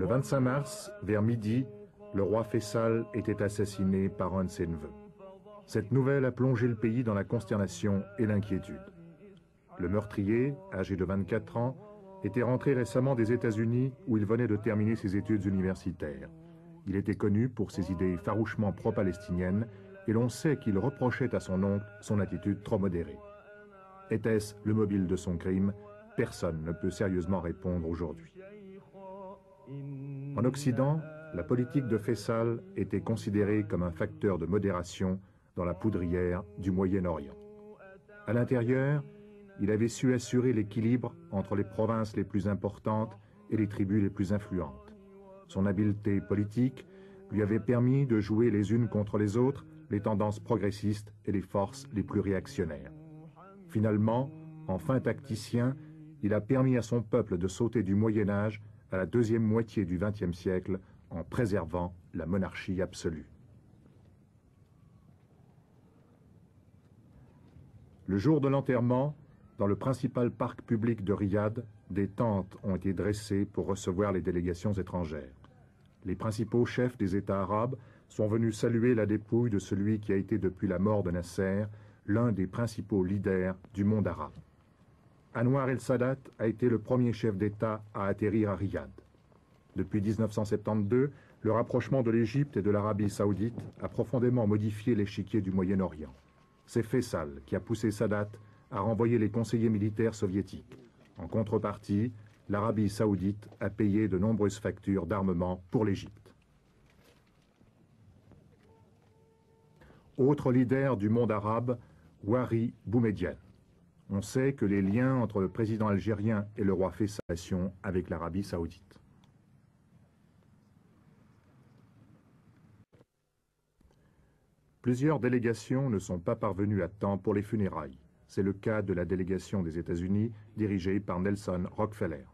Le 25 mars, vers midi, le roi Faisal était assassiné par un de ses neveux. Cette nouvelle a plongé le pays dans la consternation et l'inquiétude. Le meurtrier, âgé de 24 ans, était rentré récemment des États-Unis où il venait de terminer ses études universitaires. Il était connu pour ses idées farouchement pro-palestiniennes et l'on sait qu'il reprochait à son oncle son attitude trop modérée. Était-ce le mobile de son crime? Personne ne peut sérieusement répondre aujourd'hui. En Occident, la politique de Faisal était considérée comme un facteur de modération dans la poudrière du Moyen-Orient. À l'intérieur, il avait su assurer l'équilibre entre les provinces les plus importantes et les tribus les plus influentes. Son habileté politique lui avait permis de jouer les unes contre les autres les tendances progressistes et les forces les plus réactionnaires. Finalement, en fin tacticien, il a permis à son peuple de sauter du Moyen-Âge à la deuxième moitié du XXe siècle en préservant la monarchie absolue. Le jour de l'enterrement, dans le principal parc public de Riyad, des tentes ont été dressées pour recevoir les délégations étrangères. Les principaux chefs des États arabes sont venus saluer la dépouille de celui qui a été depuis la mort de Nasser l'un des principaux leaders du monde arabe. Anwar el-Sadat a été le premier chef d'État à atterrir à Riyad. Depuis 1972, le rapprochement de l'Égypte et de l'Arabie saoudite a profondément modifié l'échiquier du Moyen-Orient. C'est Faisal qui a poussé Sadat à renvoyer les conseillers militaires soviétiques. En contrepartie, l'Arabie saoudite a payé de nombreuses factures d'armement pour l'Égypte. Autre leader du monde arabe, Wari Boumedienne. On sait que les liens entre le président algérien et le roi Faisal avec l'Arabie saoudite. Plusieurs délégations ne sont pas parvenues à temps pour les funérailles. C'est le cas de la délégation des États-Unis dirigée par Nelson Rockefeller.